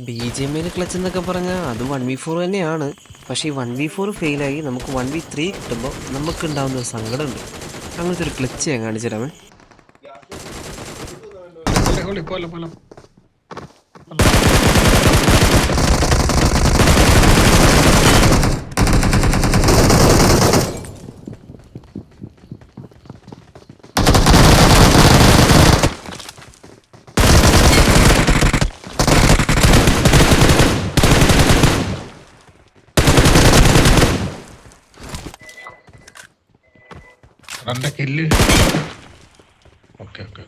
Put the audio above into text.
B G M ഐയിൽ clutch എന്നൊക്കെ പറഞ്ഞാൽ അത് 1v4 തന്നെയാണ്. പക്ഷേ ഈ 1v4 ഫെയിലായി നമുക്ക് 1v3 കിട്ടുമ്പോൾ നമുക്ക് ഉണ്ടാകുന്ന ഒരു സങ്കടമുണ്ട്. അങ്ങനത്തെ ഒരു ക്ലച്ച് ഞാൻ കാണിച്ചു തരാമേ. Okay okay